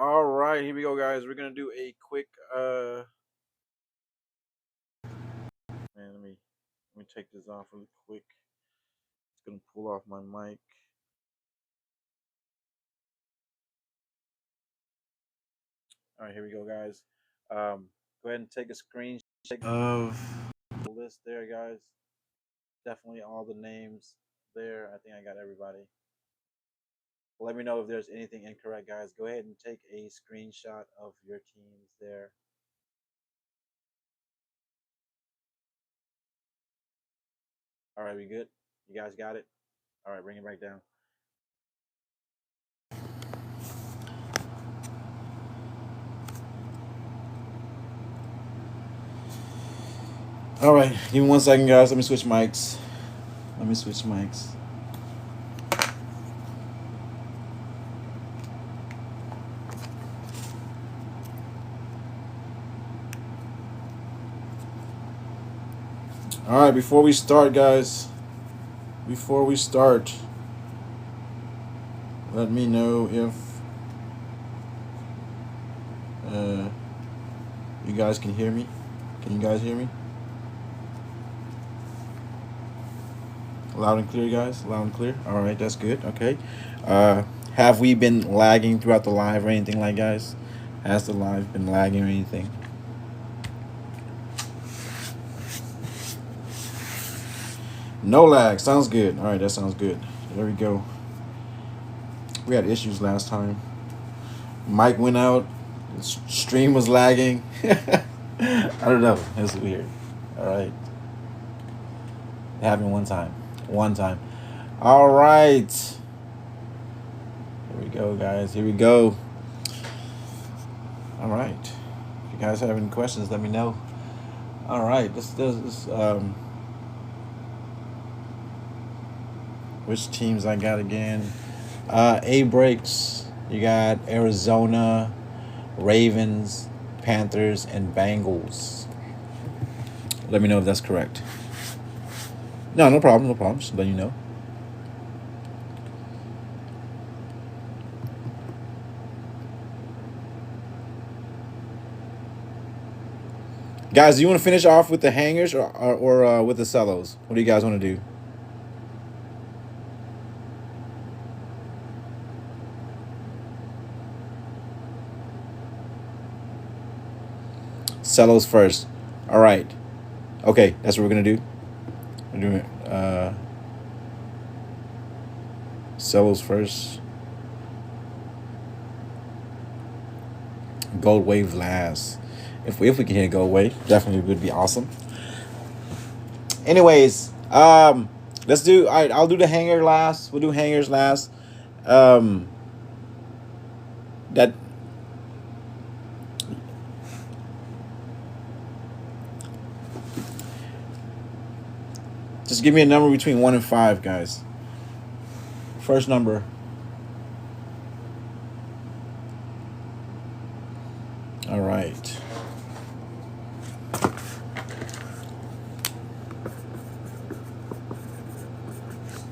All right, here we go, guys. We're gonna do a quick. Man, let me take this off really quick. It's gonna pull off my mic. All right, here we go, guys. Go ahead and take a screenshot of the list there, guys. Definitely all the names there. I think I got everybody. Let me know if there's anything incorrect, guys. Go ahead and take a screenshot of your teams there. All right, we good? You guys got it? All right, bring it back down. All right, give me 1 second, guys. Let me switch mics. All right, before we start, guys, let me know if you guys can hear me. Can you guys hear me? Loud and clear, guys. Loud and clear. All right, that's good. Okay. Have we been lagging throughout the live or anything like, guys? Has the live been lagging or anything? No lag. Sounds good. All right, that sounds good. There we go. We had issues last time. Mic went out. Stream was lagging. I don't know. It's weird. All right. It happened one time. All right. Here we go, guys. Here we go. All right. If you guys have any questions, let me know. All right. This which teams I got again? A breaks. You got Arizona, Ravens, Panthers, and Bengals. Let me know if that's correct. No problem. Just let you know. Guys, do you want to finish off with the hangers or with the cellos? What do you guys want to do? Cellos first. All right. Okay, that's what we're gonna do. We're doing cellos first. Gold wave last. If we can hit gold wave, definitely would be awesome. Anyways, let's do. All right, I'll do the hanger last. We'll do hangers last. That. Just give me a number between 1 and 5, guys. First number. All right.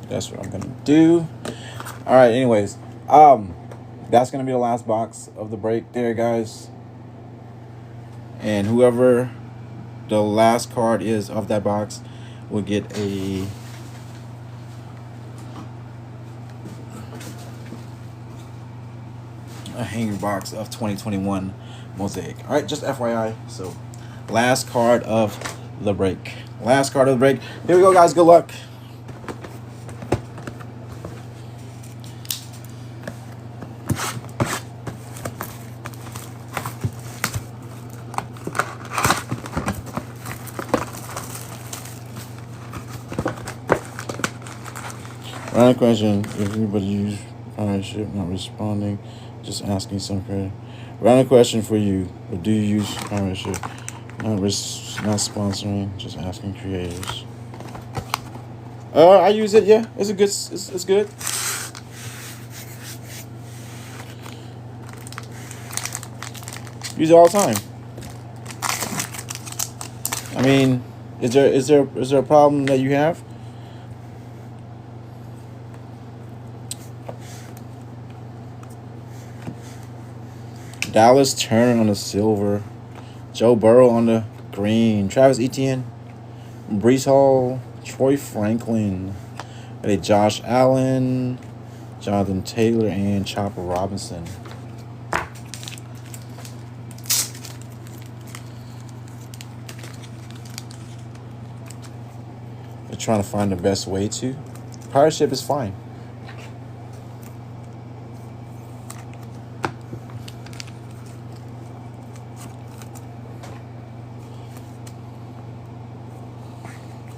That's what I'm gonna do. All right. Anyways, that's gonna be the last box of the break, there, guys. And whoever the last card is of that box will get a hanger box of 2021 Mosaic. All right, just FYI. So, last card of the break. Here we go, guys. Good luck. Random question: if anybody use partnership not responding, just asking some credit. Random question for you: do you use partnership not sponsoring, just asking creators? I use it. Yeah, it's a good. It's good. Use it all the time. I mean, is there a problem that you have? Dallas Turner on the silver. Joe Burrow on the green. Travis Etienne. Brees Hall. Troy Franklin. Got a Josh Allen. Jonathan Taylor and Chopper Robinson. They're trying to find the best way to. Pirate ship is fine.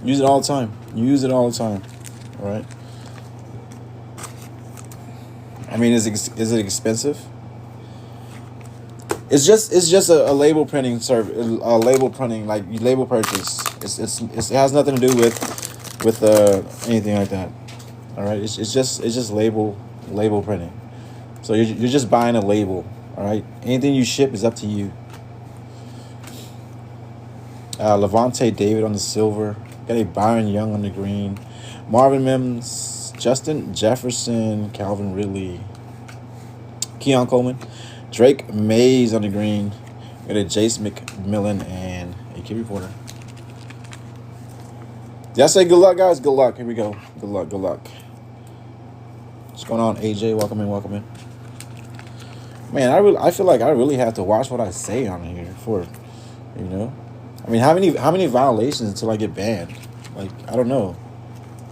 Use it all the time. Use it all the time. All right. I mean, is it expensive? It's just a label printing service, a label printing, like label purchase. It has nothing to do with anything like that. All right. It's just label printing. So you're just buying a label. All right. Anything you ship is up to you. Levante David on the silver. Got a Byron Young on the green. Marvin Mims, Justin Jefferson, Calvin Ridley, Keon Coleman, Drake Mays on the green. Got a Jace McMillan and a key reporter. Did I say good luck, guys? Good luck. Here we go. Good luck. Good luck. What's going on, AJ? Welcome in. Welcome in. Man, I feel like I really have to watch what I say on here for, you know. I mean, how many violations until I get banned? Like, I don't know,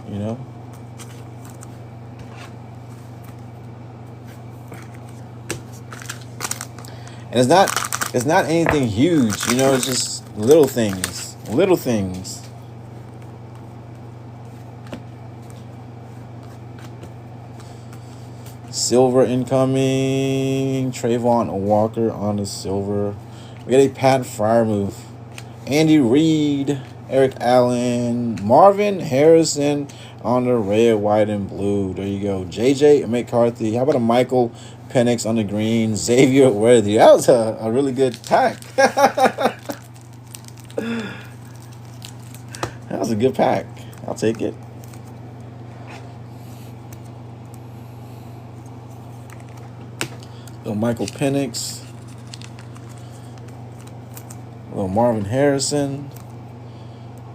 you know. And it's not anything huge, you know. It's just little things, little things. Silver incoming. Trayvon Walker on the silver. We got a Pat Freiermuth. Andy Reid, Eric Allen, Marvin Harrison on the red, white, and blue. There you go. JJ McCarthy. How about a Michael Penix on the green? Xavier Worthy. That was a really good pack. That was a good pack. I'll take it. Little Michael Penix. Little Marvin Harrison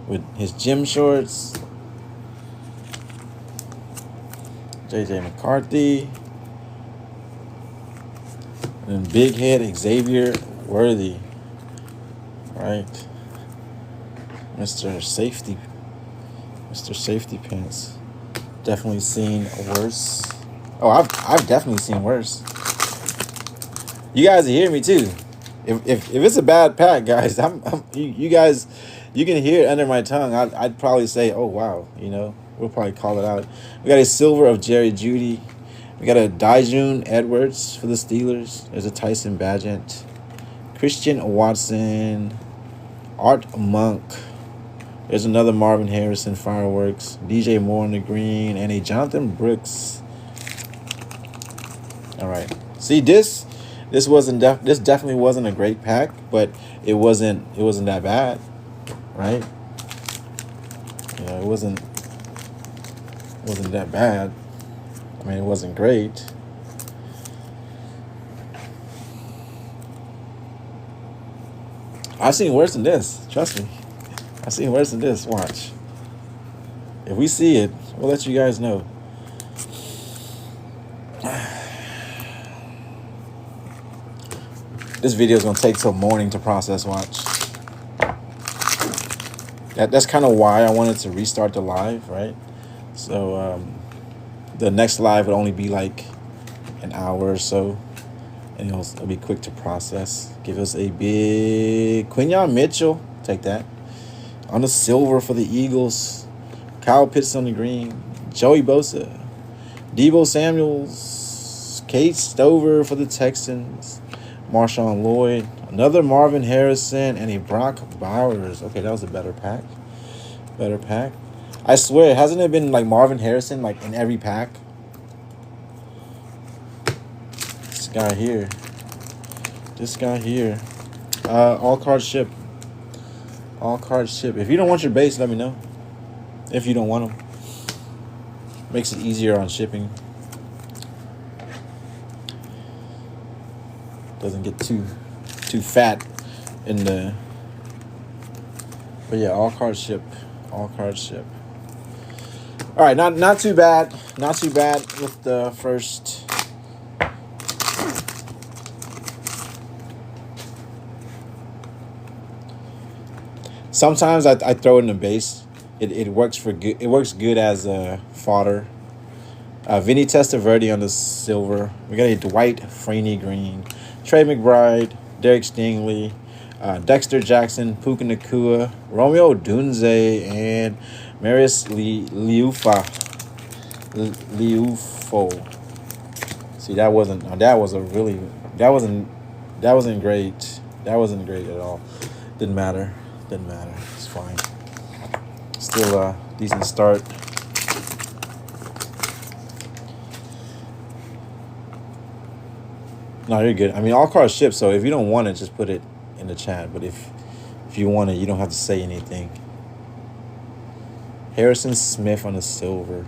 with his gym shorts. JJ McCarthy. And then big head Xavier Worthy. Right. Mr. Safety Pants. Definitely seen worse. Oh, I've definitely seen worse. You guys hear me too. If it's a bad pack, guys, you guys, you can hear it under my tongue. I'd probably say, oh wow, you know, we'll probably call it out. We got a silver of Jerry Jeudy. We got a Dijun Edwards for the Steelers. There's a Tyson Bagent, Christian Watson, Art Monk. There's another Marvin Harrison fireworks, DJ Moore on the green, and a Jonathan Brooks. All right, see this. This definitely wasn't a great pack, but it wasn't that bad, right? You know, it wasn't that bad. I mean, it wasn't great. I've seen worse than this. Trust me, I've seen worse than this. Watch. If we see it, we'll let you guys know. This video is going to take till morning to process. Watch. That's kind of why I wanted to restart the live, right? So the next live would only be like an hour or so. And it'll be quick to process. Give us a big Quinyon Mitchell. Take that. On the silver for the Eagles. Kyle Pitts on the green. Joey Bosa. Deebo Samuels. Kate Stover for the Texans. Marshawn Lloyd, another Marvin Harrison, and a Brock Bowers. Okay, that was a better pack. Better pack. I swear, hasn't it been like Marvin Harrison like in every pack? This guy here. All card ship. All card ship. If you don't want your base, let me know. If you don't want them. Makes it easier on shipping. Doesn't get too fat in the. But yeah, all cards ship. All cards ship. All right, not too bad. Not too bad with the first. Sometimes I throw in the base. It works for good. It works good as a fodder. Vinny Testaverde on the silver. We got a Dwight Freeney green. Trey McBride, Derek Stingley, Dexter Jackson, Puka Nakua, Romeo Dunze, and Marius Liufo. See, that wasn't great. That wasn't great at all. Didn't matter. It's fine. Still a decent start. No, you're good. I mean, all cards ship, so if you don't want it, just put it in the chat. But if you want it, you don't have to say anything. Harrison Smith on the silver.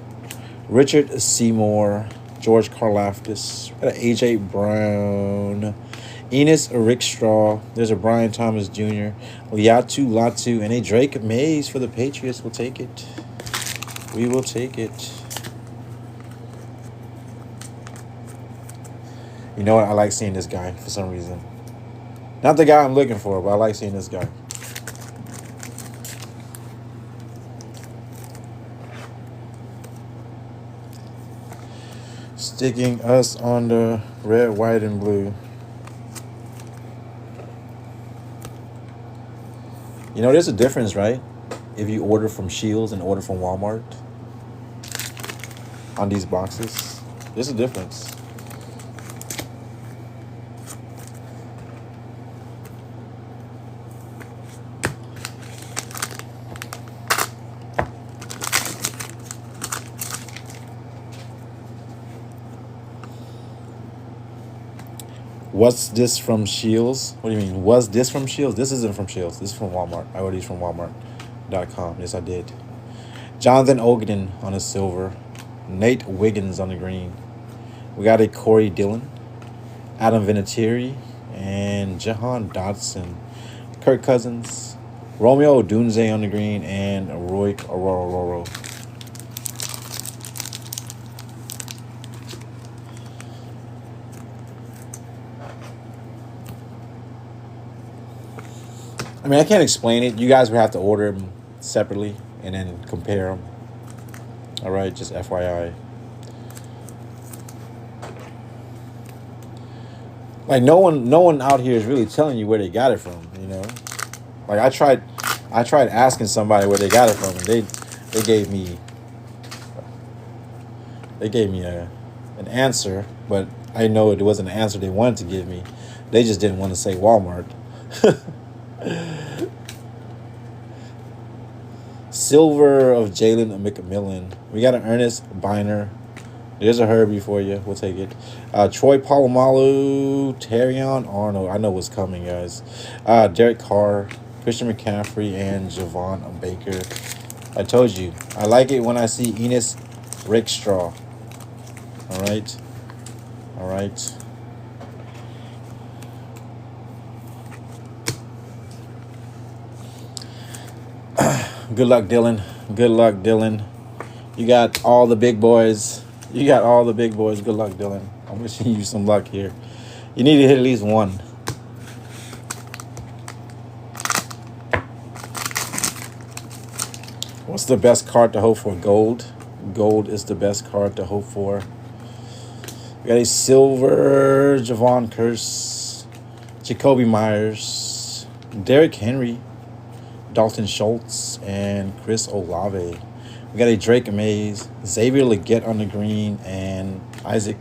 Richard Seymour. George Karlaftis. Got an A.J. Brown. Enos Rickstraw. There's a Brian Thomas Jr. Liatu Latu. And a Drake Mays for the Patriots. We'll take it. We will take it. You know what? I like seeing this guy for some reason. Not the guy I'm looking for, but I like seeing this guy. Sticking us on the red, white, and blue. You know, there's a difference, right? If you order from Shields and order from Walmart on these boxes, there's a difference. What's this from Shields? What do you mean? Was this from Shields? This isn't from Shields. This is from Walmart. I ordered these from Walmart.com. Yes, I did. Jonathan Ogden on the silver. Nate Wiggins on the green. We got a Corey Dillon, Adam Vinatieri, and Jahan Dodson. Kirk Cousins, Romeo Dunze on the green, and Roy Aurora. I mean, I can't explain it. You guys would have to order them separately and then compare them. All right, just FYI. Like no one out here is really telling you where they got it from. You know, like I tried asking somebody where they got it from, and they gave me an answer, but I know it wasn't an answer they wanted to give me. They just didn't want to say Walmart. Silver of Jalen McMillan. We got an Ernest Biner. There's a Herbie for you. We'll take it. Troy Polamalu, Terrion Arnold. I know what's coming, guys. Derek Carr, Christian McCaffrey, and Javon Baker. I told you. I like it when I see Enos Rickstraw. All right. All right. Good luck, Dylan. Good luck, Dylan. You got all the big boys. Good luck, Dylan. I'm wishing you some luck here. You need to hit at least one. What's the best card to hope for? Gold. Gold is the best card to hope for. We got a silver Javon Curse, Jacoby Myers, Derrick Henry, Dalton Schultz, and Chris Olave. We got a Drake Mays, Xavier Legette on the green, and Isaac.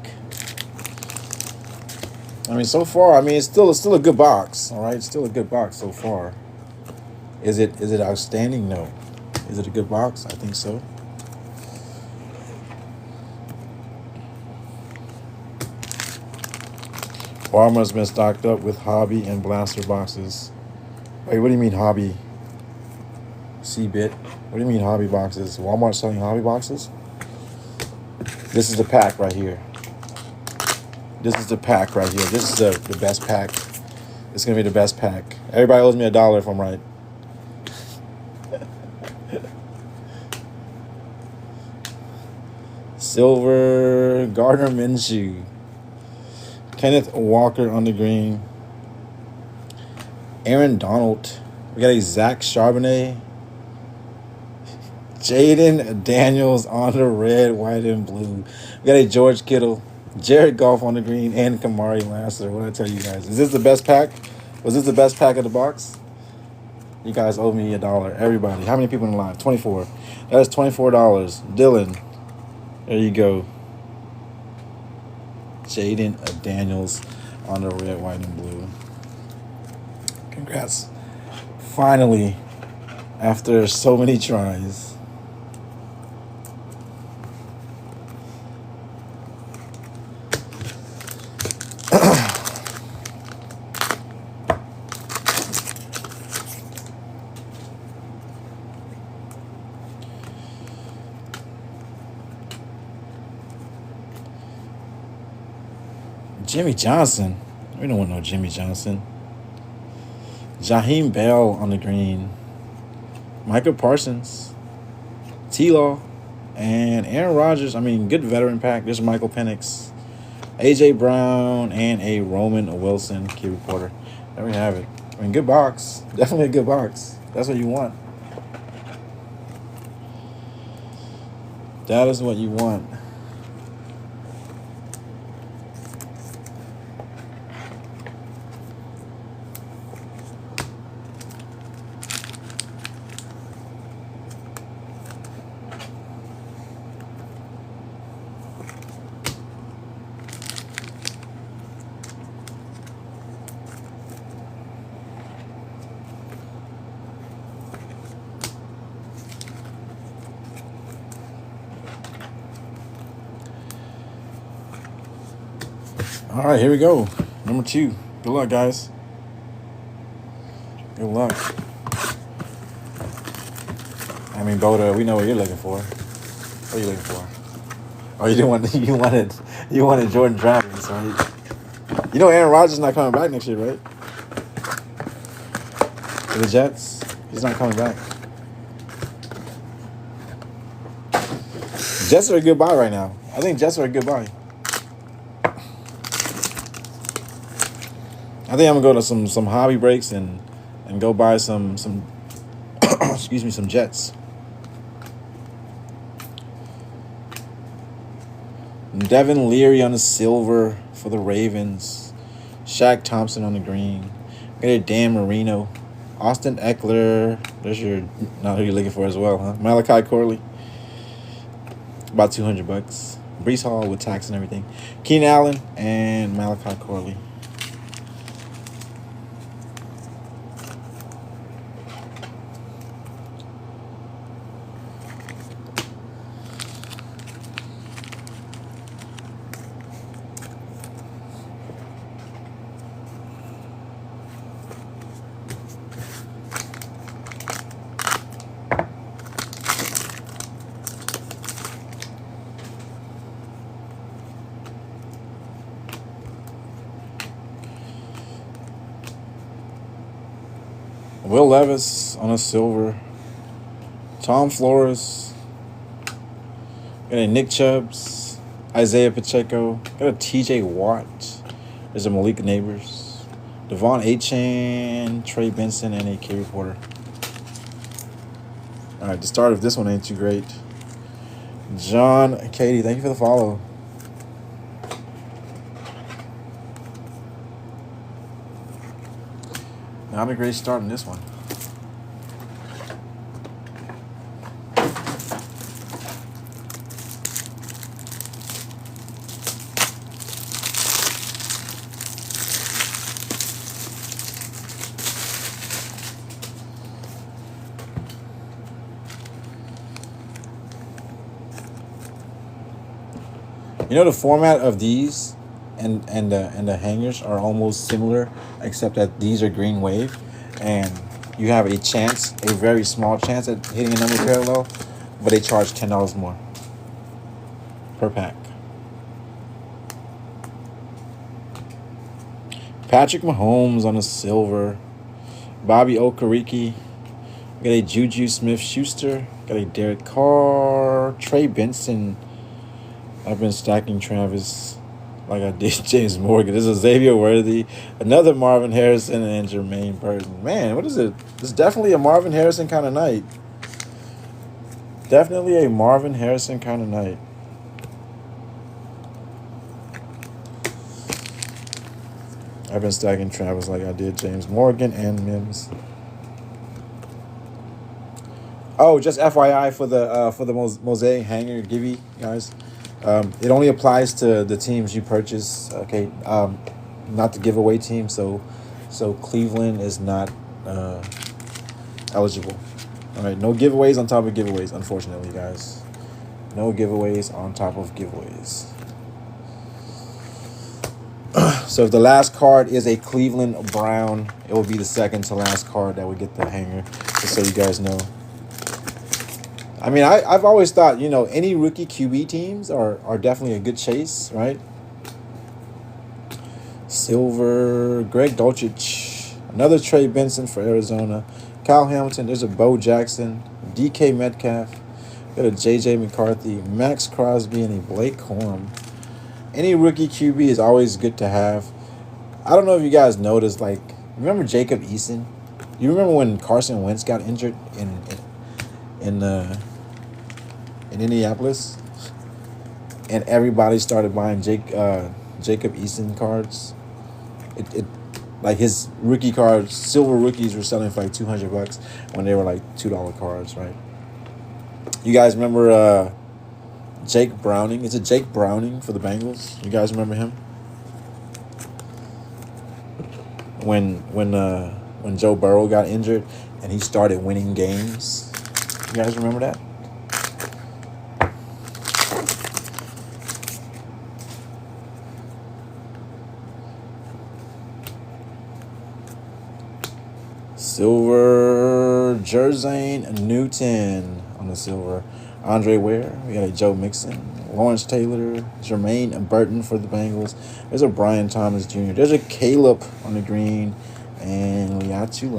I mean, so far, it's still a good box. All right, still a good box so far. Is it outstanding? No. Is it a good box? I think so. Walmart's been stocked up with hobby and blaster boxes. Wait, what do you mean hobby? C-Bit. What do you mean hobby boxes? Walmart selling hobby boxes? This is the pack right here. This is the pack right here. This is the best pack. It's gonna be the best pack. Everybody owes me $1 if I'm right. Silver, Gardner Minshew, Kenneth Walker on the green, Aaron Donald. We got a Zach Charbonnet, Jaden Daniels on the red, white, and blue. We got a George Kittle, Jared Goff on the green, and Kamari Lassiter. What did I tell you guys? Is this the best pack? Was this the best pack of the box? You guys owe me $1. Everybody. How many people in the line? 24. That's $24. Dylan. There you go. Jaden Daniels on the red, white, and blue. Congrats. Finally, after so many tries. Jimmy Johnson. We don't want no Jimmy Johnson. Jaheim Bell on the green. Micah Parsons. T-Law. And Aaron Rodgers. I mean, good veteran pack. There's Michael Penix. A.J. Brown. And a Roman Wilson key reporter. There we have it. I mean, good box. Definitely a good box. That's what you want. That is what you want. All right, here we go. Number 2. Good luck, guys. Good luck. I mean, Boda, we know what you're looking for. What are you looking for? Oh, you wanted Jordan Travis, right? You know Aaron Rodgers is not coming back next year, right? For the Jets, he's not coming back. Jets are a good buy right now. I think Jets are a good buy. I think I'm gonna go to some hobby breaks and go buy some excuse me, some Jets. Devin Leary on the silver for the Ravens. Shaq Thompson on the green. Got a Dan Marino. Austin Eckler. There's your not who you're looking for as well, huh? Malachi Corley. About $200. Brees Hall with tax and everything. Keenan Allen and Malachi Corley. Will Levis on a silver. Tom Flores. Got a Nick Chubbs. Isaiah Pacheco. Got a TJ Watt. There's a Malik Neighbors. Devon Achane. Trey Benson. And a K reporter. All right, the start of this one ain't too great. John Katie, thank you for the follow. Not a great start in this one. You know, the format of these and the hangers are almost similar, except that these are green wave, and you have a chance, a very small chance at hitting a number parallel, but they charge $10 more per pack. Patrick Mahomes on the silver. Bobby Okereke. Got a Juju Smith-Schuster. Got a Derek Carr. Trey Benson. I've been stacking Travis like I did James Morgan. This is Xavier Worthy. Another Marvin Harrison and Jermaine Burton. Man, what is it? It's definitely a Marvin Harrison kind of night. Definitely a Marvin Harrison kind of night. I've been stacking Travis like I did James Morgan and Mims. Oh, just FYI for the Mosaic Hanger Givey, guys. It only applies to the teams you purchase. Okay, not the giveaway team. So Cleveland is not eligible. All right, no giveaways on top of giveaways. Unfortunately, guys, no giveaways on top of giveaways. So if the last card is a Cleveland Brown, it will be the second to last card that would get the hanger. Just so you guys know. I mean, I've always thought, you know, any rookie QB teams are definitely a good chase, right? Silver, Greg Dulcich, another Trey Benson for Arizona, Kyle Hamilton, there's a Bo Jackson, DK Metcalf, got a JJ McCarthy, Max Crosby, and a Blake Corum. Any rookie QB is always good to have. I don't know if you guys noticed, like, remember Jacob Eason? You remember when Carson Wentz got injured in Indianapolis, and everybody started buying Jacob Eason cards. It like his rookie cards, silver rookies were selling for like $200 when they were like $2 cards, right? You guys remember Jake Browning? Is it Jake Browning for the Bengals? You guys remember him? When Joe Burrow got injured and he started winning games. You guys remember that? Silver, Jerzane Newton on the silver. Andre Ware. We got a Joe Mixon. Lawrence Taylor. Jermaine Burton for the Bengals. There's a Brian Thomas Jr. There's a Caleb on the green. And Latu.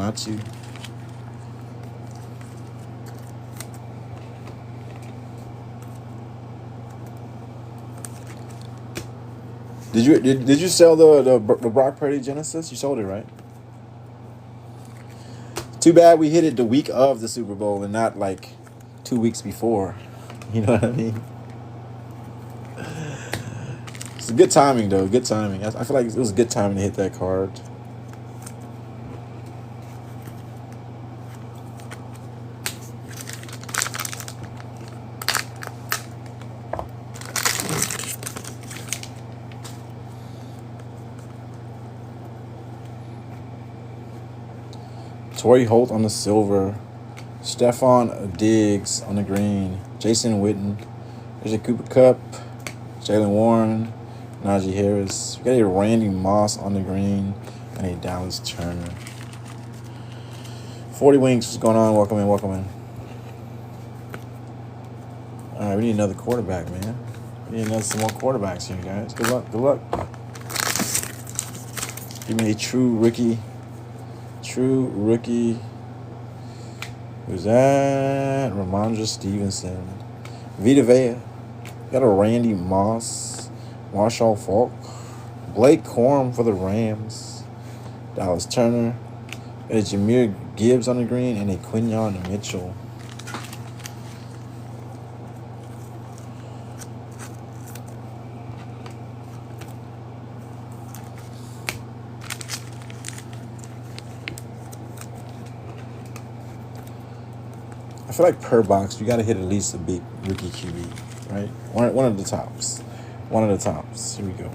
Did you sell the Brock Purdy Genesis? You sold it, right? Too bad we hit it the week of the Super Bowl and not like 2 weeks before. You know what I mean? It's good timing, though. Good timing. I feel like it was good timing to hit that card. Torrey Holt on the silver. Stephon Diggs on the green. Jason Witten. There's a Cooper Kupp. Jalen Warren. Najee Harris. We got a Randy Moss on the green. And a Dallas Turner. 40 Wings. What's going on? Welcome in. All right, we need another quarterback, man. We need some more quarterbacks here, guys. Good luck. Give me a true rookie. Who's that? Ramondre Stevenson. Vita Vea. Got a Randy Moss. Marshall Faulk. Blake Corum for the Rams. Dallas Turner. Got a Jahmyr Gibbs on the green and a Quinyon Mitchell. I feel like per box, you got to hit at least a big rookie QB, right? One of the tops. Here we go.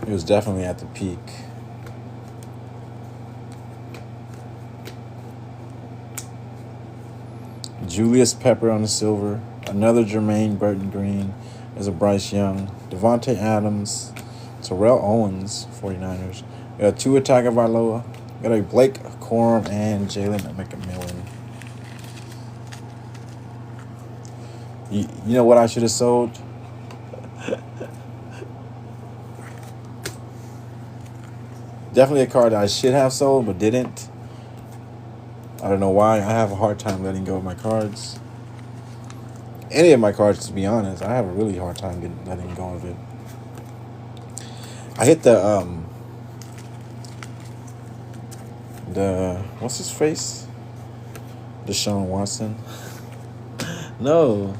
It was definitely at the peak. Julius Pepper on the silver. Another Jermaine Burton green. There's a Bryce Young. Devontae Adams. Terrell Owens, 49ers. We got Tua Tagovailoa. We got a Blake Corum and Jalen McMillan. You know what I should have sold? Definitely a card that I should have sold but didn't. I don't know why. I have a hard time letting go of my cards. Any of my cards, to be honest, I have a really hard time letting go of it. I hit the what's his face? Deshaun Watson. No.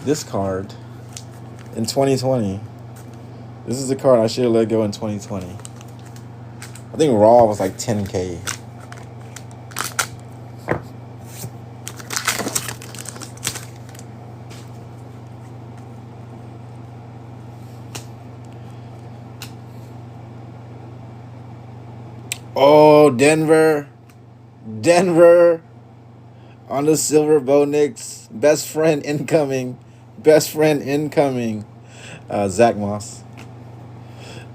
This card in 2020. This is the card I should have let go in 2020. I think Raw was like 10K. Oh, Denver on the silver Bo Nix. Best friend incoming. Zach Moss,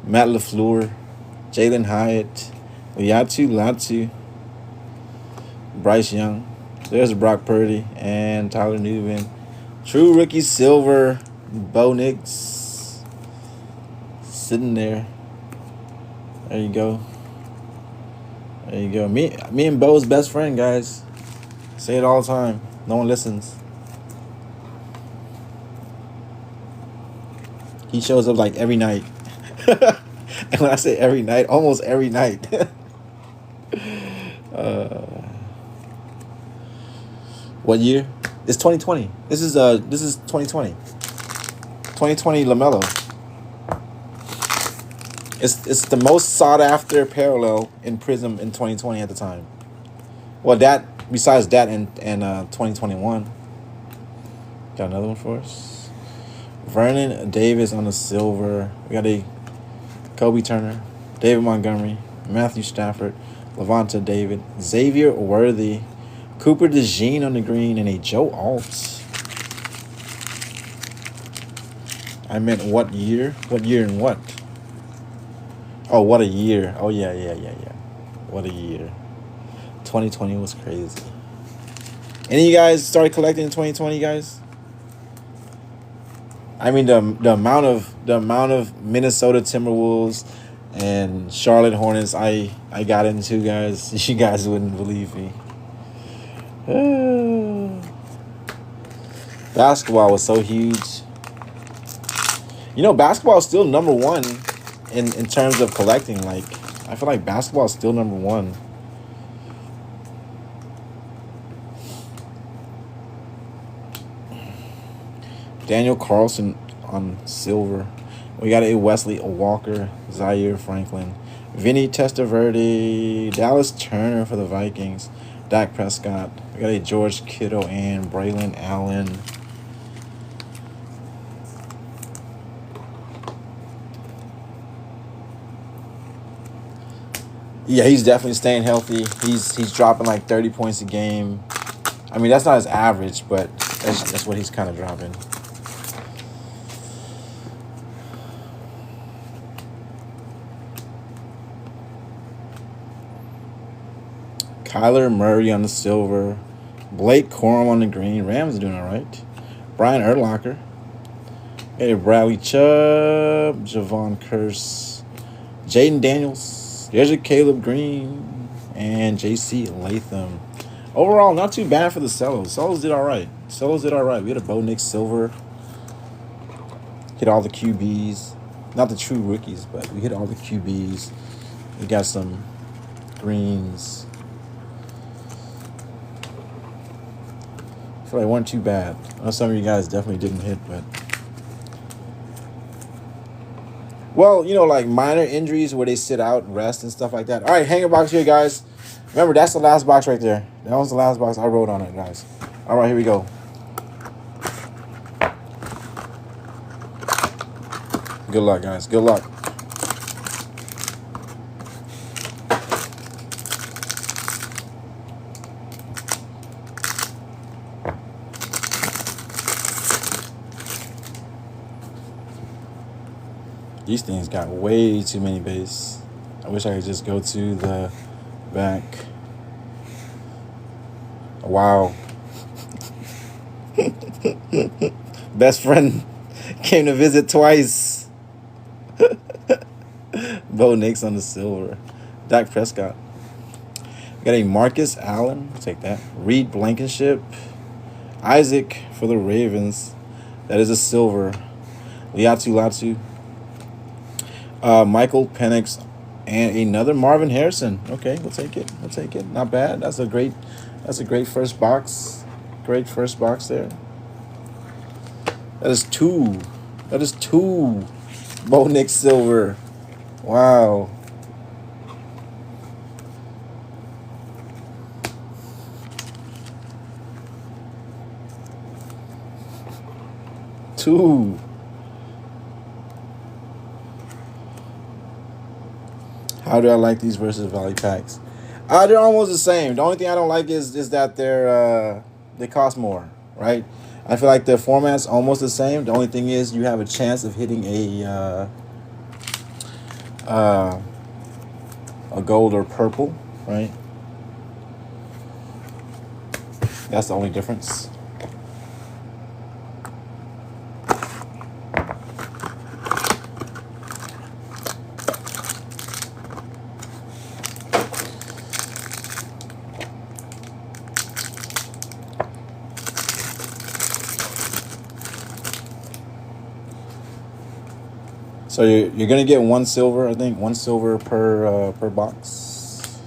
Matt LaFleur, Jalen Hyatt, Oyatu Latu, Bryce Young. There's Brock Purdy and Tyler Newman. True rookie silver Bo Nix. Sitting there. There you go. Me and Bo's best friend, guys. Say it all the time. No one listens. He shows up like every night. And when I say every night, almost every night. What year? It's 2020. This is 2020. 2020 LaMelo. It's the most sought after parallel in Prizm in 2020 at the time. Well, that besides that and 2021. Got another one for us. Vernon Davis on the silver. We got a Kobe Turner, David Montgomery, Matthew Stafford, Levante David, Xavier Worthy, Cooper DeJean on the green, and a Joe Alt. I meant what year? What year and what? Oh, what a year. Oh, yeah. What a year. 2020 was crazy. Any of you guys started collecting in 2020, guys? I mean, the amount of Minnesota Timberwolves and Charlotte Hornets I got into, guys. You guys wouldn't believe me. Basketball was so huge. You know, basketball is still number one in terms of collecting. Like, I feel like basketball is still number one. Daniel Carlson on silver. We got a Wesley Walker, Zaire Franklin, Vinny Testaverde, Dallas Turner for the Vikings, Dak Prescott. We got a George Kittle and Braylon Allen. Yeah, he's definitely staying healthy. He's dropping like 30 points a game. I mean, that's not his average, but that's what he's kind of dropping. Kyler Murray on the silver. Blake Corum on the green. Rams are doing all right. Brian Urlacher. Hey, Bradley Chubb. Javon Curse. Jaden Daniels. There's a Caleb Green. And J.C. Latham. Overall, not too bad for the Cellos. Cellos did all right. We had a Bo Nix silver. Hit all the QBs. Not the true rookies, but we hit all the QBs. We got some greens. I feel like it weren't too bad. I know some of you guys definitely didn't hit, but... Well, you know, like minor injuries where they sit out, rest, and stuff like that. All right, hanger box here, guys. Remember, that's the last box right there. That was the last box I wrote on it, guys. All right, here we go. Good luck, guys. Good luck. These things got way too many base. I wish I could just go to the back. Wow. Best friend came to visit twice. Bo Nix on the silver. Dak Prescott. We got a Marcus Allen. I'll take that. Reed Blankenship. Isaac for the Ravens. That is a silver. Latu. Michael Penix and another Marvin Harrison. Okay, we'll take it. We'll take it. Not bad. That's a great first box. Great first box there. That is two. Bo Nix silver. Wow. Two. How do I like these versus Valley packs? They're almost the same. The only thing I don't like is that they cost more, right? I feel like the format's almost the same. The only thing is you have a chance of hitting a gold or purple, right? That's the only difference. So you're gonna get one silver, I think, one silver per box.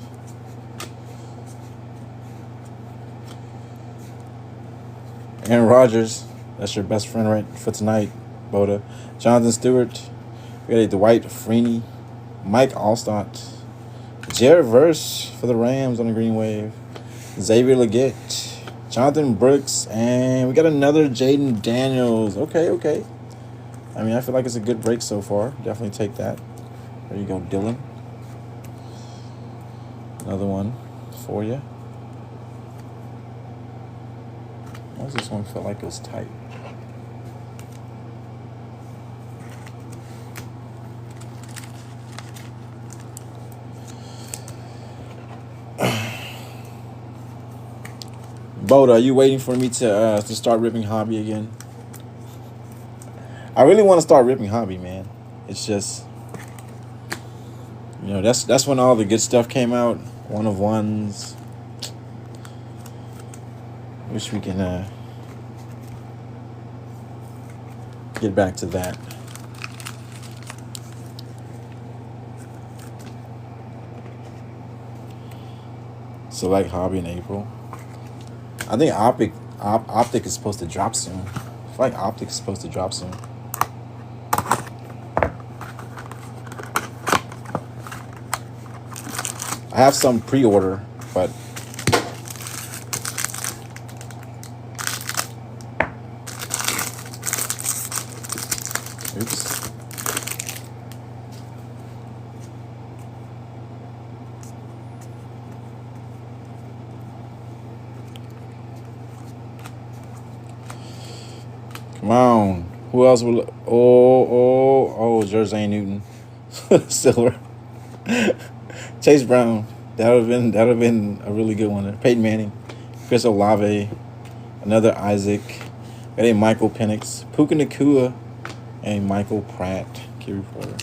Aaron Rodgers, that's your best friend right for tonight, Boda. Jonathan Stewart, we got a Dwight Freeney, Mike Allstott, Jared Verse for the Rams on the green wave, Xavier Legette, Jonathan Brooks, and we got another Jaden Daniels. Okay. I mean, I feel like it's a good break so far. Definitely take that. There you go, Dylan. Another one for you. Why does this one feel like it was tight? Boda, are you waiting for me to start ripping Hobby again? I really want to start ripping Hobby, man. It's just, that's when all the good stuff came out. One of ones. Wish we can get back to that. Select Hobby in April. I think Optic is supposed to drop soon. I feel like Optic is supposed to drop soon. I have some pre-order, but oops. Come on. Who else will? Oh, Jersey Newton, silver. Chase Brown. That would have been a really good one. Peyton Manning, Chris Olave, another Isaac. Got a Michael Penix, Puka Nacua, and Michael Pratt. Key reporter.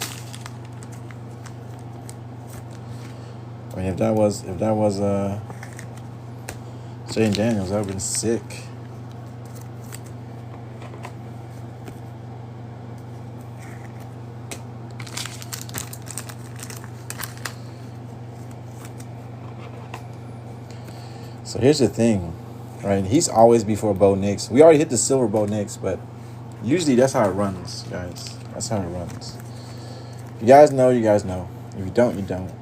I mean, if that was Jaden Daniels, that would have been sick. So here's the thing, right? He's always before Bo Nix. We already hit the silver Bo Nix, but usually that's how it runs, guys. That's how it runs. If you guys know, you guys know. If you don't, you don't.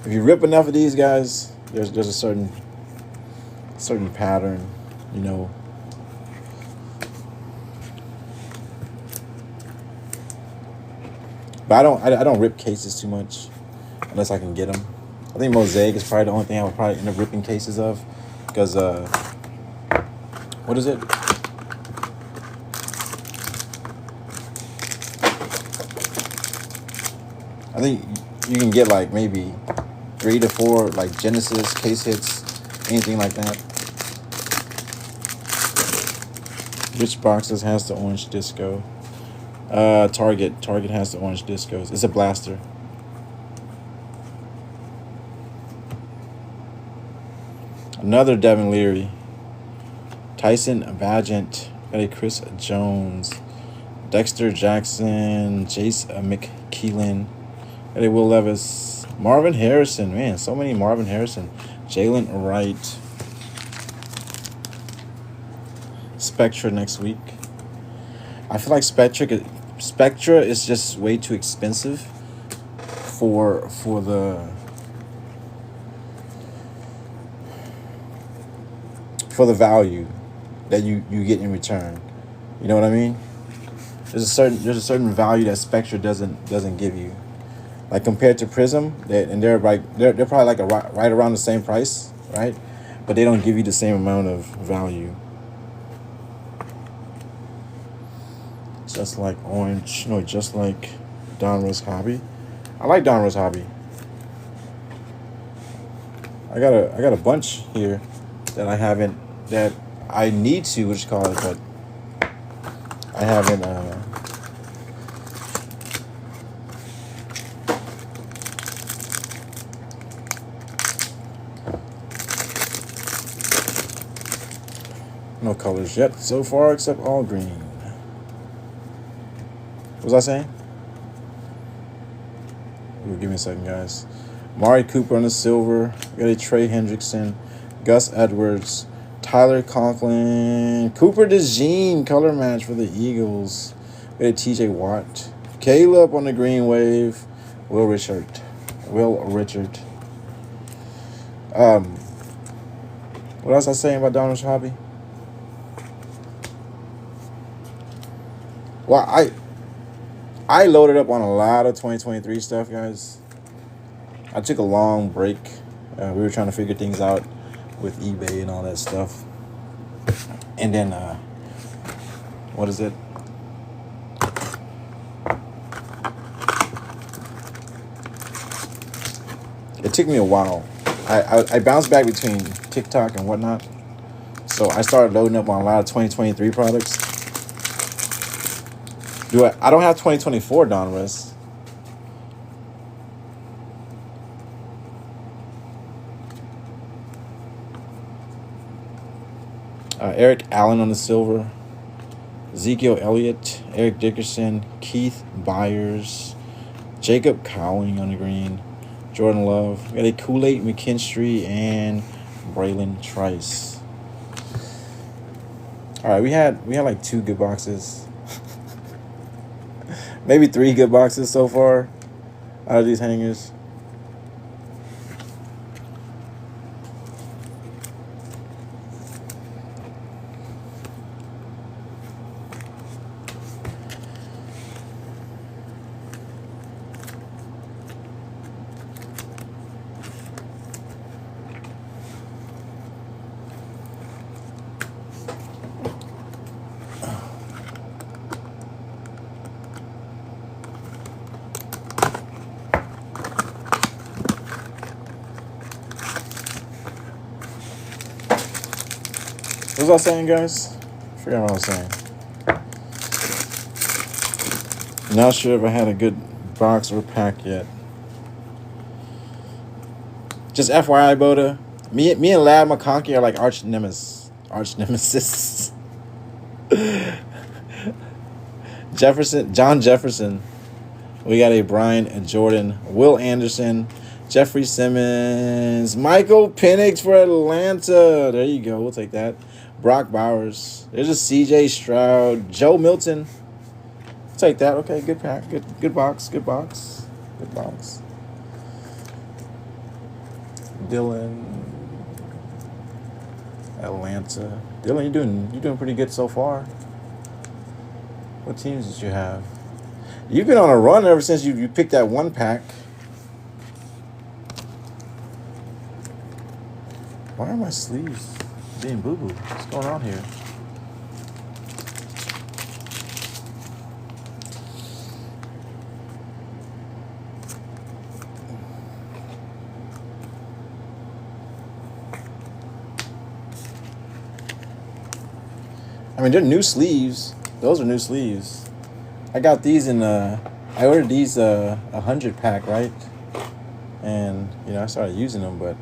If you rip enough of these guys, there's a certain pattern, But I don't rip cases too much unless I can get them. I think Mosaic is probably the only thing I would probably end up ripping cases of, because what is it? I think you can get like maybe 3 to 4 like Genesis case hits, anything like that. Which boxes has the orange disco? Target. Target has the orange discos. It's a blaster. Another Devin Leary. Tyson Vagant. Got a Chris Jones. Dexter Jackson. Jace McKeelan. Got a Will Levis. Marvin Harrison. Man, so many Marvin Harrison. Jalen Wright. Spectra next week. I feel like Spectra is just way too expensive for the value that you get in return. You know what I mean? There's a certain value that Spectra doesn't give you. Like compared to Prizm, they're probably like right around the same price, right? But they don't give you the same amount of value. Just like orange, no, just like Donruss Hobby. I like Donruss Hobby. I got a bunch here that I need to, which call it, but I haven't. No colors yet so far except all green. What was I saying? Ooh, give me a second, guys. Mari Cooper on the silver. We got a Trey Hendrickson. Gus Edwards. Tyler Conklin. Cooper DeJean color match for the Eagles. We got a TJ Watt. Caleb on the green wave. Will Richard. What else I saying about Donald's Hobby? Well, I loaded up on a lot of 2023 stuff, guys. I took a long break. We were trying to figure things out with eBay and all that stuff. And then, what is it? It took me a while. I bounced back between TikTok and whatnot. So I started loading up on a lot of 2023 products. I don't have 2024 Donruss. Eric Allen on the silver. Ezekiel Elliott. Eric Dickerson. Keith Byers. Jacob Cowling on the green. Jordan Love. We got a Kool-Aid McKinstry and Braylon Trice. All right, we had like 2 good boxes. Maybe 3 good boxes so far out of these hangers. What was I saying, guys? I forgot what I was saying. Not sure if I had a good box or pack yet. Just FYI, Boda, me and Lad McConkey are like arch nemesis. John Jefferson. We got a Brian and Jordan, Will Anderson, Jeffrey Simmons, Michael Penix for Atlanta. There you go. We'll take that. Brock Bowers. There's a CJ Stroud. Joe Milton. We'll take that. Okay, good pack. Good box. Dylan. Atlanta. Dylan, you're doing pretty good so far. What teams did you have? You've been on a run ever since you picked that one pack. Why are my sleeves being boo-boo? What's going on here? mean, they're new sleeves. Those are new sleeves. I got these in I ordered these 100 pack, right? And I started using them, but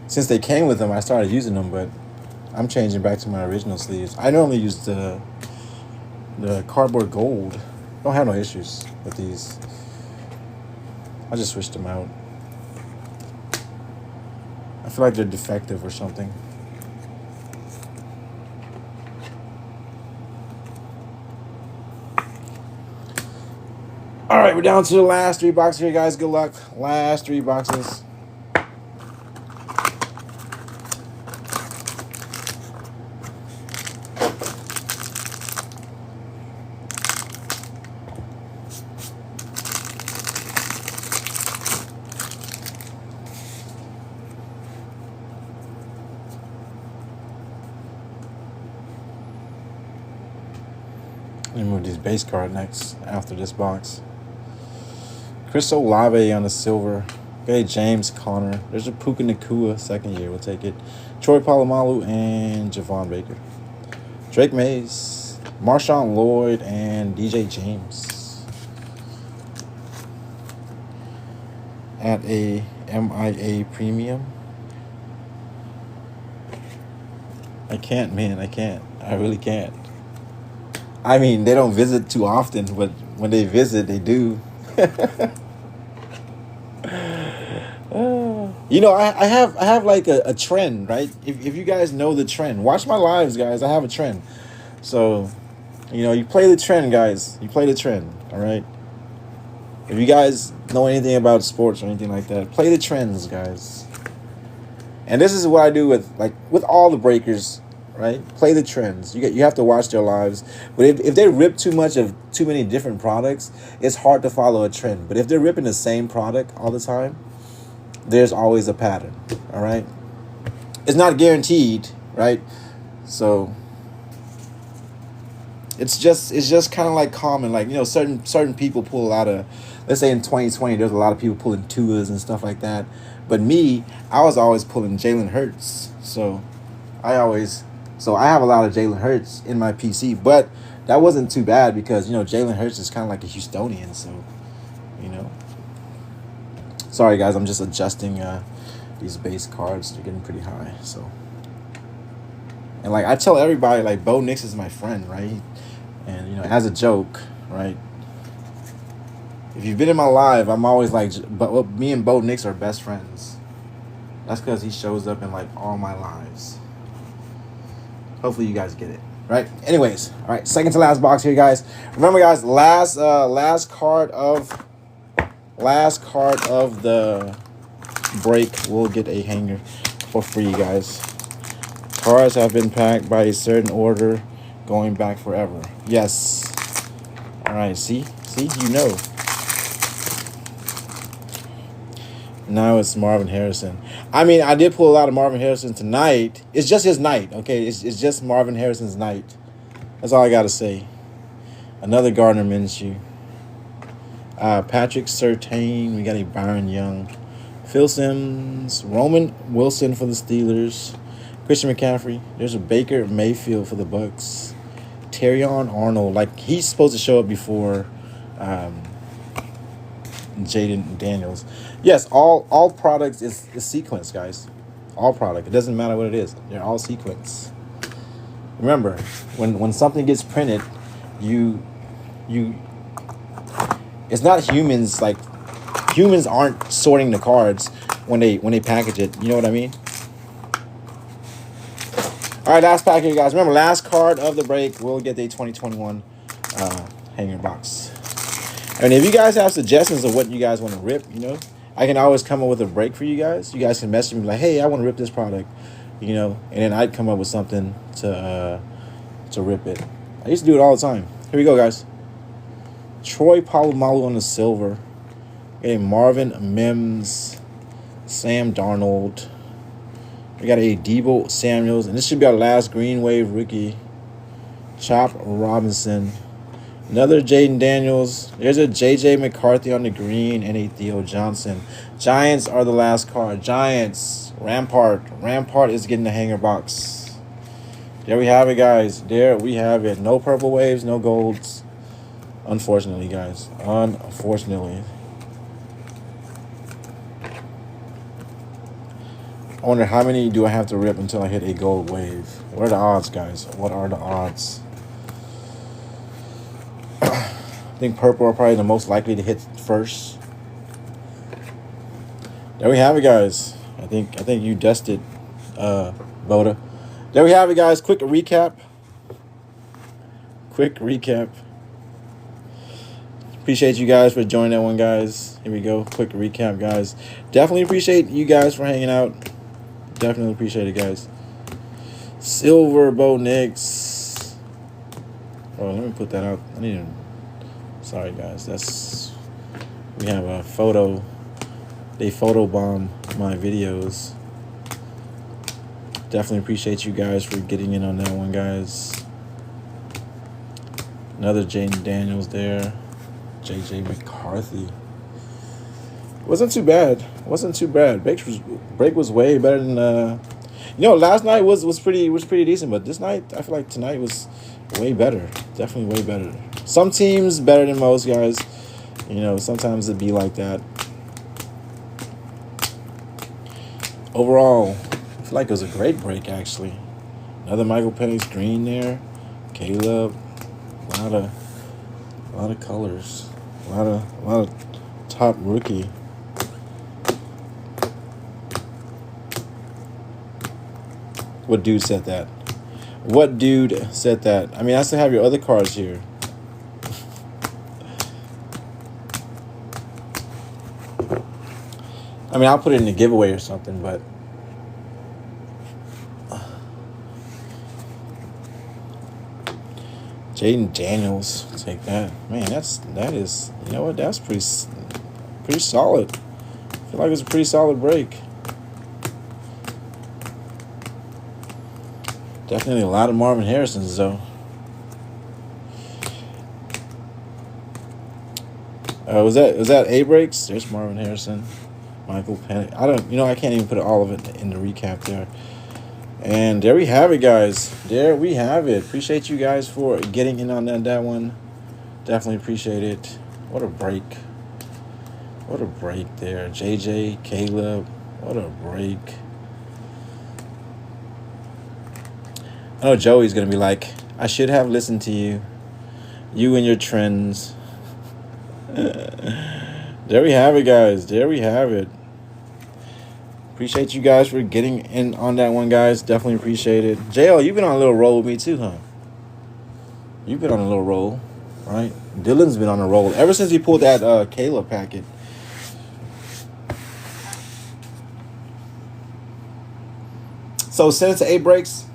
since they came with them, I started using them. But I'm changing back to my original sleeves. I normally use the cardboard gold. Don't have no issues with these. I just switched them out. I feel like they're defective or something. All right, we're down to the last 3 boxes here, guys. Good luck. Last 3 boxes. Let me move this base card next after this box. Chris Olave on the silver. Okay, James Conner. There's a Puka Nacua, second year. We'll take it. Troy Polamalu and Javon Baker. Drake Mays, Marshawn Lloyd, and DJ James. At a MIA premium. I can't, man. I can't. I really can't. I mean, they don't visit too often, but when they visit, they do. I have like a trend, right? If you guys know the trend, watch my lives, guys. I have a trend. So, you play the trend, guys. You play the trend, all right? If you guys know anything about sports or anything like that, play the trends, guys. And this is what I do with all the breakers, right? Play the trends. You have to watch their lives. But if they rip too much of too many different products, it's hard to follow a trend. But if they're ripping the same product all the time, there's always a pattern, all right? It's not guaranteed, right? So it's just kind of like common. Like, certain people pull a lot of, let's say in 2020, there's a lot of people pulling Tuas and stuff like that. But me, I was always pulling Jalen Hurts. So I have a lot of Jalen Hurts in my PC, but that wasn't too bad because, Jalen Hurts is kind of like a Houstonian, so, Sorry, guys, I'm just adjusting these base cards. They're getting pretty high, so. And, I tell everybody, Bo Nix is my friend, right? And, as a joke, right? If you've been in my live, I'm always but me and Bo Nix are best friends. That's because he shows up in, all my lives. Hopefully you guys get it, right? Anyways, all right, second to last box here, guys. Remember, guys, last card of the break will get a hanger for free, guys. Cards have been packed by a certain order, going back forever. Yes. All right. See, Now it's Marvin Harrison. I mean, I did pull a lot of Marvin Harrison tonight. It's just his night, okay? It's just Marvin Harrison's night. That's all I got to say. Another Gardner Minshew. Patrick Surtain. We got a Byron Young. Phil Simms. Roman Wilson for the Steelers. Christian McCaffrey. There's a Baker Mayfield for the Bucks. Terrion Arnold. He's supposed to show up before Jaden Daniels. Yes, all products is sequence, guys. All product. It doesn't matter what it is. They're all sequence. Remember, when something gets printed, it's not humans. Humans aren't sorting the cards when they package it. You know what I mean? All right, last pack here, guys. Remember, last card of the break. We'll get the 2021 hanger box. And if you guys have suggestions of what you guys want to rip, I can always come up with a break for you guys. You guys can message me hey, I want to rip this product, and then I'd come up with something to rip it. I used to do it all the time. Here we go, guys. Troy Polamalu on the silver. Okay, Marvin Mims, Sam Darnold. We got a Deebo Samuels, and this should be our last Green Wave rookie. Chop Robinson. Another Jaden Daniels. There's a J.J. McCarthy on the green and a Theo Johnson. Giants are the last card. Giants. Rampart. Rampart is getting the hanger box. There we have it, guys. There we have it. No purple waves, no golds. Unfortunately, guys. Unfortunately. I wonder how many do I have to rip until I hit a gold wave. What are the odds, guys? What are the odds? I think purple are probably the most likely to hit first. There we have it, guys. I think you guessed it, Boda. There we have it, guys. Quick recap. Appreciate you guys for joining that one, guys. Here we go. Quick recap, guys. Definitely appreciate you guys for hanging out. Definitely appreciate it, guys. Silver Bo Nix. Oh, let me put that out. I need to. Sorry, guys. We have a photo. They photobomb my videos. Definitely appreciate you guys for getting in on that one, guys. Another Jaden Daniels there. JJ McCarthy. Wasn't too bad. Break was way better than last night was pretty decent, but this night I feel like tonight was way better. Definitely way better. Some teams better than most, guys. Sometimes it'd be like that. Overall, I feel like it was a great break, actually. Another Michael Penix green there. Caleb. A lot of colors. A lot of top rookie. What dude said that? I mean, I still have your other cards here. I mean, I'll put it in a giveaway or something, but Jaden Daniels, take that. Man, that is you know what? That's pretty solid. I feel like it's a pretty solid break. Definitely a lot of Marvin Harrisons, though. Was that A breaks? There's Marvin Harrison, Michael Penix. I can't even put all of it in the recap there. And there we have it, guys. There we have it. Appreciate you guys for getting in on that one. Definitely appreciate it. What a break. What a break there. JJ, Caleb. What a break. I know Joey's going to be like, I should have listened to you. You and your trends. There we have it, guys. There we have it. Appreciate you guys for getting in on that one, guys. Definitely appreciate it. JL, you've been on a little roll with me too, huh? You've been on a little roll, right? Dylan's been on a roll ever since he pulled that Kayla packet. So send it to 8 breaks.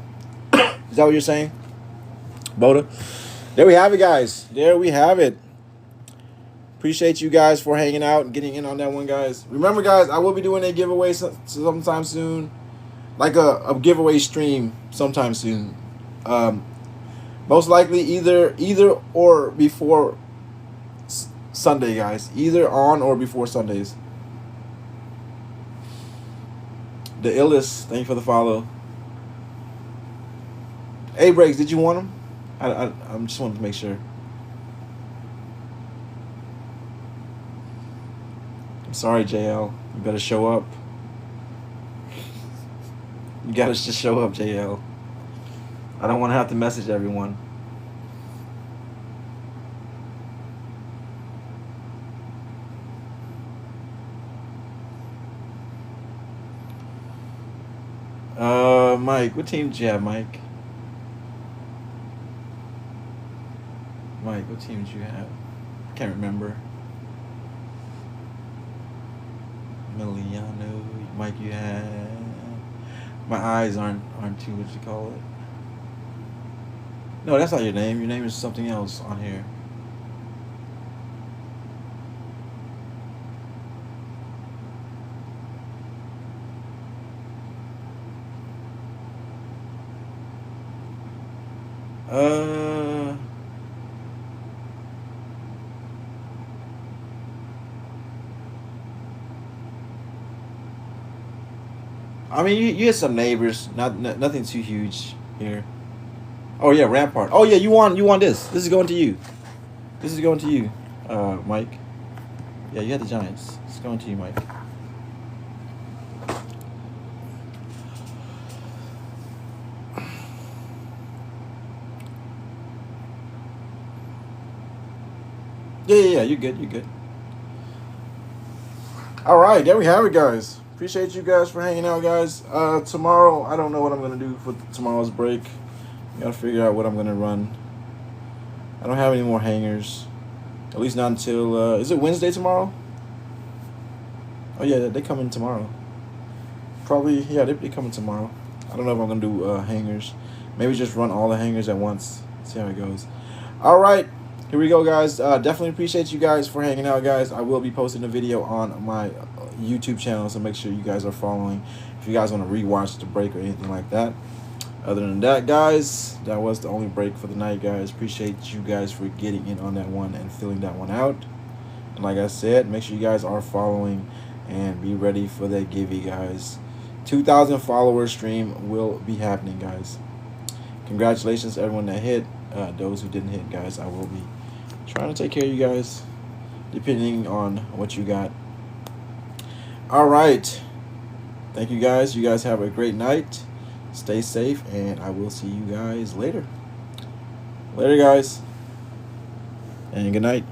Is that what you're saying, Boda? There we have it, guys. There we have it. Appreciate you guys for hanging out and getting in on that one, guys. Remember, guys, I will be doing a giveaway sometime soon. Like a giveaway stream sometime soon. Most likely either or before Sunday, guys. Either on or before Sundays. The illest. Thank you for the follow. Hey, Breaks, did you want them? I just wanted to make sure. I'm sorry, JL. You better show up. You gotta just show up, JL. I don't want to have to message everyone. Mike, what team did you have, Mike? Mike, what team did you have? Can't remember. Emiliano, Mike, you had. My eyes aren't too, what you call it. No, that's not your name. Your name is something else on here. I mean, you had some neighbors. Nothing too huge here. Oh yeah, Rampart. Oh yeah, you want this. This is going to you. This is going to you, Mike. Yeah, you had the Giants. It's going to you, Mike. Yeah. You're good. You're good. All right, there we have it, guys. Appreciate you guys for hanging out, guys. Tomorrow, I don't know what I'm gonna do for tomorrow's break. Gotta figure out what I'm gonna run. I don't have any more hangers. At least not until is it Wednesday tomorrow? Oh yeah, they come in tomorrow. Probably yeah, they coming tomorrow. I don't know if I'm gonna do hangers. Maybe just run all the hangers at once. See how it goes. All right, here we go, guys. Definitely appreciate you guys for hanging out, guys. I will be posting a video on my YouTube channel, so make sure you guys are following. If you guys want to rewatch the break or anything like that. Other than that, guys, that was the only break for the night, guys. Appreciate you guys for getting in on that one and filling that one out. And like I said, make sure you guys are following and be ready for that givey, guys. 2,000 followers stream will be happening, guys. Congratulations to everyone that hit. Those who didn't hit, guys, I will be trying to take care of you guys depending on what you got. All right. Thank you, guys. You guys have a great night. Stay safe, and I will see you guys later. Later, guys. And good night.